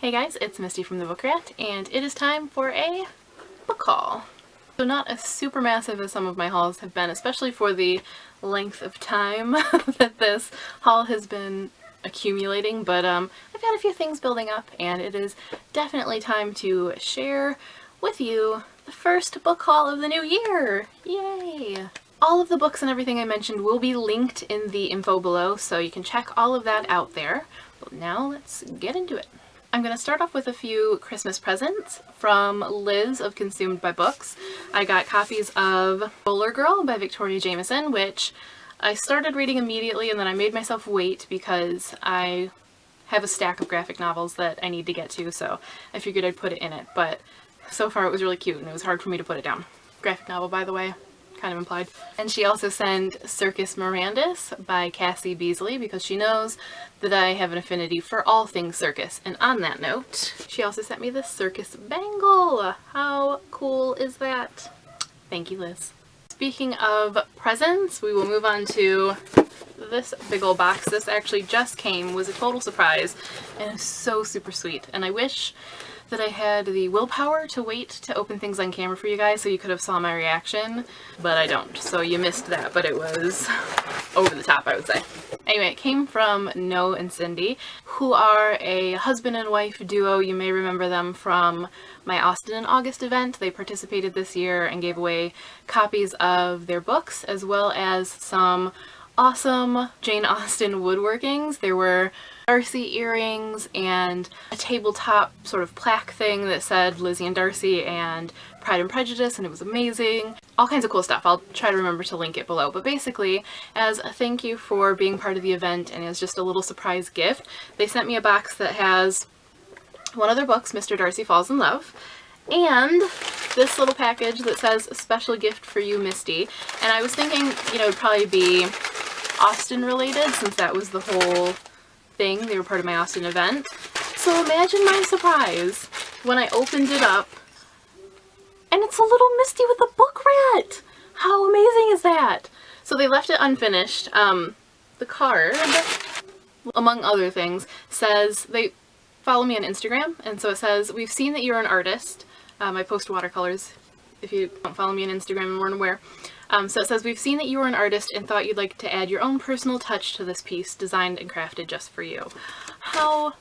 Hey guys, it's Misty from the Book Rat, and it is time for a book haul. So not as super massive as some of my hauls have been, especially for the length of time that this haul has been accumulating, but I've got a few things building up, and it is definitely time to share with you the first book haul of the new year! Yay! All of the books and everything I mentioned will be linked in the info below, so you can check all of that out there. But now let's get into it. I'm going to start off with a few Christmas presents from Liz of Consumed by Books. I got copies of Roller Girl by Victoria Jameson, which I started reading immediately and then I made myself wait because I have a stack of graphic novels that I need to get to, so I figured I'd put it in it. But so far it was really cute and it was hard for me to put it down. Graphic novel, by the way. Kind of implied. And she also sent Circus Mirandus by Cassie Beasley because she knows that I have an affinity for all things circus. And on that note, she also sent me this circus bangle. How cool is that? Thank you, Liz. Speaking of presents, we will move on to this big old box. This actually just came, was a total surprise, and is so super sweet. And I wish that I had the willpower to wait to open things on camera for you guys so you could have saw my reaction, but I don't. So you missed that, but it was over the top, I would say. Anyway, it came from No and Cindy, who are a husband and wife duo. You may remember them from my Austin in August event. They participated this year and gave away copies of their books as well as some awesome Jane Austen woodworkings. There were Darcy earrings and a tabletop sort of plaque thing that said Lizzie and Darcy and Pride and Prejudice, and it was amazing. All kinds of cool stuff. I'll try to remember to link it below. But basically, as a thank you for being part of the event and as just a little surprise gift, they sent me a box that has one of their books, Mr. Darcy Falls in Love, and this little package that says special gift for you, Misty. And I was thinking, you know, it'd probably be Austin related since that was the whole thing. They were part of my Austin event. So imagine my surprise when I opened it up and it's a little Misty with a book rat! How amazing is that? So they left it unfinished. The card, among other things, says, they follow me on Instagram, and so it says, "We've seen that you're an artist." I post watercolors if you don't follow me on Instagram and weren't aware. So it says, "We've seen that you were an artist and thought you'd like to add your own personal touch to this piece, designed and crafted just for you." How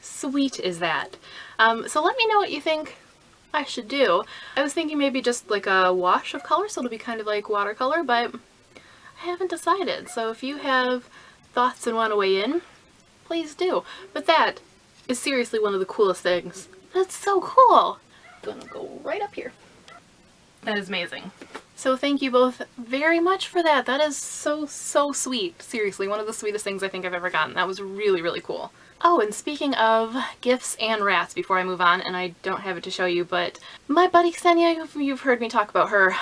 sweet is that? So let me know what you think I should do. I was thinking maybe just like a wash of color, so it'll be kind of like watercolor, but I haven't decided. So if you have thoughts and want to weigh in, please do. But that is seriously one of the coolest things. That's so cool! I'm gonna go right up here. That is amazing. So thank you both very much for that. That is so, so sweet. Seriously, one of the sweetest things I think I've ever gotten. That was really, really cool. Oh, and speaking of gifts and rats, before I move on, and I don't have it to show you, but my buddy Ksenia, you've heard me talk about her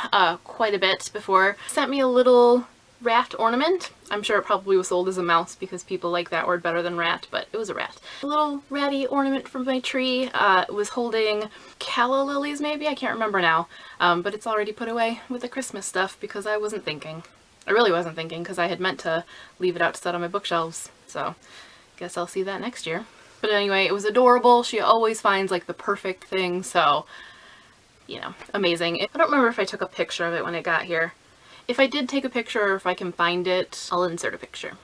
quite a bit before, sent me a little rat ornament. I'm sure it probably was sold as a mouse because people like that word better than rat, but it was a rat. A little ratty ornament from my tree. It was holding calla lilies maybe? I can't remember now. But it's already put away with the Christmas stuff because I wasn't thinking. I really wasn't thinking because I had meant to leave it out to set on my bookshelves. So guess I'll see that next year. But anyway, it was adorable. She always finds like the perfect thing, so, you know, amazing. I don't remember if I took a picture of it when it got here. If I did take a picture, or if I can find it, I'll insert a picture.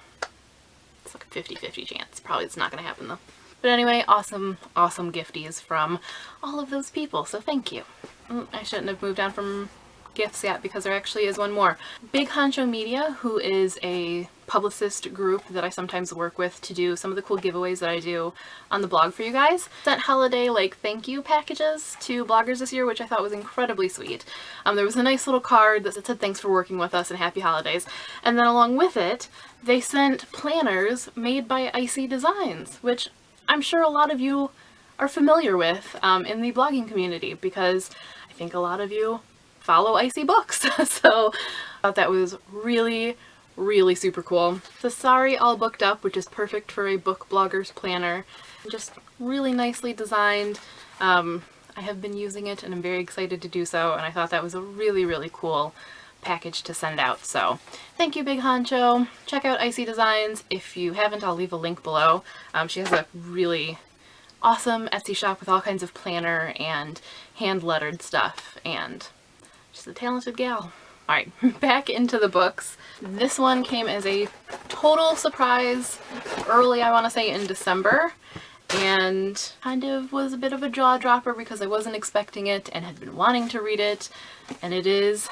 It's like a 50-50 chance. Probably it's not going to happen though. But anyway, awesome, awesome gifties from all of those people, so thank you. I shouldn't have moved on from gifts yet because there actually is one more. Big Honcho Media, who is a publicist group that I sometimes work with to do some of the cool giveaways that I do on the blog for you guys, sent holiday like thank you packages to bloggers this year, which I thought was incredibly sweet. There was a nice little card that said thanks for working with us and happy holidays, and then along with it they sent planners made by Icy Designs, which I'm sure a lot of you are familiar with in the blogging community because I think a lot of you follow Icy Books. So I thought that was really, really super cool. The sari all booked up, which is perfect for a book blogger's planner. Just really nicely designed. I have been using it and I'm very excited to do so, and I thought that was a really, really cool package to send out. So thank you, Big Honcho. Check out Icy Designs. If you haven't, I'll leave a link below. She has a really awesome Etsy shop with all kinds of planner and hand-lettered stuff, and she's a talented gal. Alright, back into the books. This one came as a total surprise early, I want to say, in December, and kind of was a bit of a jaw dropper because I wasn't expecting it and had been wanting to read it, and it is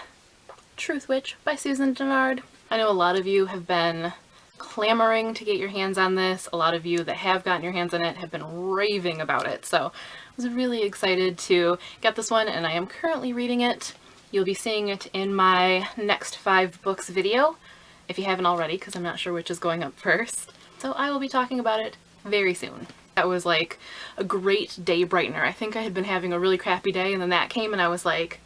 Truth Witch by Susan Dennard. I know a lot of you have been clamoring to get your hands on this. A lot of you that have gotten your hands on it have been raving about it, so I was really excited to get this one, and I am currently reading it. You'll be seeing it in my next 5 books video, if you haven't already, because I'm not sure which is going up first. So I will be talking about it very soon. That was like a great day brightener. I think I had been having a really crappy day, and then that came and I was like,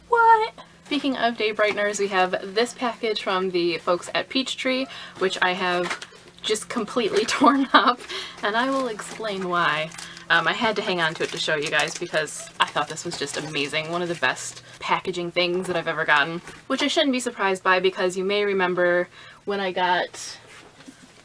what? Speaking of day brighteners, we have this package from the folks at Peachtree, which I have just completely torn up, and I will explain why. I had to hang on to it to show you guys because I thought this was just amazing. One of the best packaging things that I've ever gotten, which I shouldn't be surprised by because you may remember when I got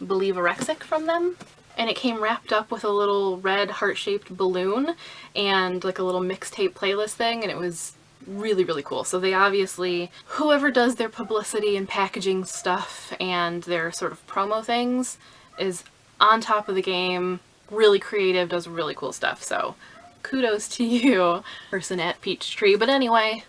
Believe Arexic from them, and it came wrapped up with a little red heart-shaped balloon and like a little mixtape playlist thing, and it was really, really cool. So they obviously, whoever does their publicity and packaging stuff and their sort of promo things is on top of the game, really creative, does really cool stuff. So kudos to you, person at Peachtree. But anyway,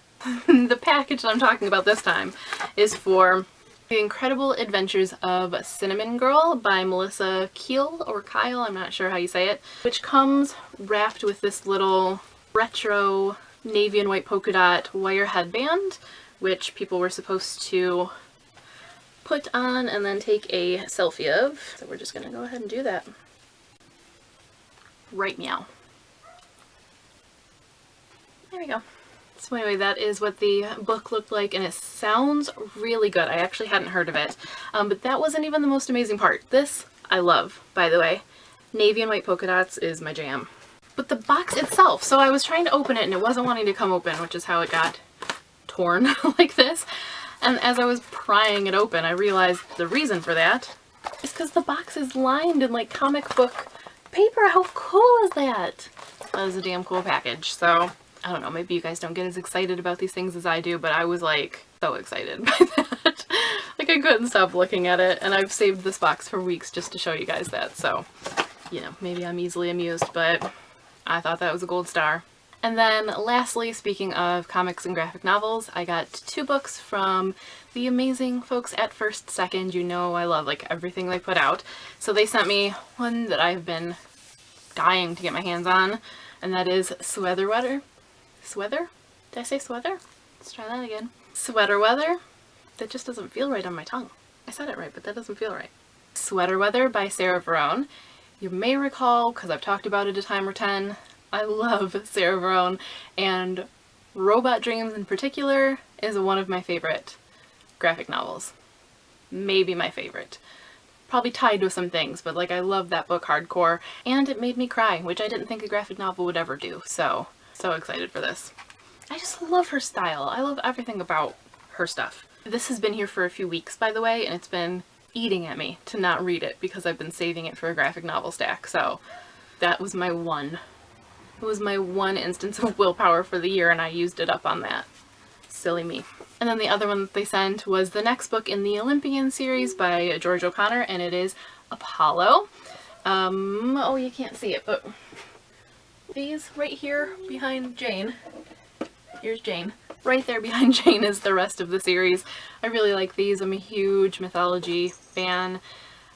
the package that I'm talking about this time is for The Incredible Adventures of Cinnamon Girl by Melissa Keel, or Kyle, I'm not sure how you say it, which comes wrapped with this little retro navy and white polka dot wire headband, which people were supposed to put on and then take a selfie of. So we're just gonna go ahead and do that. Right meow. There we go. So anyway, that is what the book looked like, and it sounds really good. I actually hadn't heard of it, but that wasn't even the most amazing part. This I love, by the way. Navy and white polka dots is my jam. But the box itself, so I was trying to open it and it wasn't wanting to come open, which is how it got torn like this. And as I was prying it open, I realized the reason for that is because the box is lined in like comic book paper. How cool is that? That is a damn cool package. So I don't know, maybe you guys don't get as excited about these things as I do, but I was like so excited by that. Like I couldn't stop looking at it, and I've saved this box for weeks just to show you guys that. So, you know, maybe I'm easily amused, but I thought that was a gold star. And then lastly, speaking of comics and graphic novels, I got 2 books from the amazing folks at First Second. You know I love like everything they put out. So they sent me one that I've been dying to get my hands on, and that is Sweater Weather. Sweater? Did I say sweater? Let's try that again. Sweater Weather? That just doesn't feel right on my tongue. I said it right, but that doesn't feel right. Sweater Weather by Sarah Verone. You may recall, because I've talked about it a time or 10, I love Sarah Verone, and Robot Dreams in particular is one of my favorite graphic novels. Maybe my favorite. Probably tied with some things, but like I love that book hardcore, and it made me cry, which I didn't think a graphic novel would ever do, so excited for this. I just love her style. I love everything about her stuff. This has been here for a few weeks, by the way, and it's been eating at me to not read it because I've been saving it for a graphic novel stack, so that was my one. It was my one instance of willpower for the year, and I used it up on that. Silly me. And then the other one that they sent was the next book in the Olympian series by George O'Connor, and it is Apollo. Oh, you can't see it, but these right here behind Jane, here's Jane. Right there behind Jane is the rest of the series. I really like these. I'm a huge mythology fan.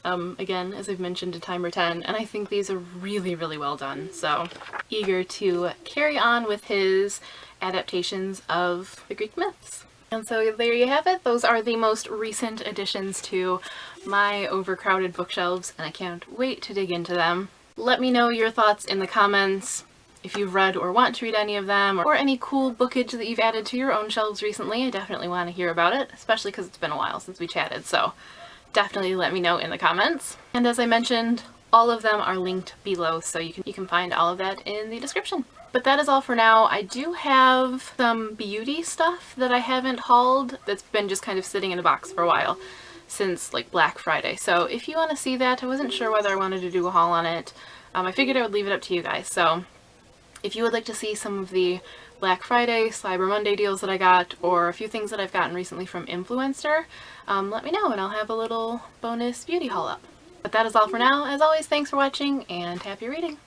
Again, as I've mentioned a time or 10, and I think these are really, really well done. So eager to carry on with his adaptations of the Greek myths. And so there you have it. Those are the most recent additions to my overcrowded bookshelves, and I can't wait to dig into them. Let me know your thoughts in the comments. If you've read or want to read any of them, or any cool bookage that you've added to your own shelves recently, I definitely want to hear about it, especially because it's been a while since we chatted, so definitely let me know in the comments. And as I mentioned, all of them are linked below, so you can find all of that in the description. But that is all for now. I do have some beauty stuff that I haven't hauled that's been just kind of sitting in a box for a while, since like Black Friday. So if you want to see that, I wasn't sure whether I wanted to do a haul on it. I figured I would leave it up to you guys. So if you would like to see some of the Black Friday, Cyber Monday deals that I got, or a few things that I've gotten recently from Influencer, let me know and I'll have a little bonus beauty haul up. But that is all for now. As always, thanks for watching and happy reading!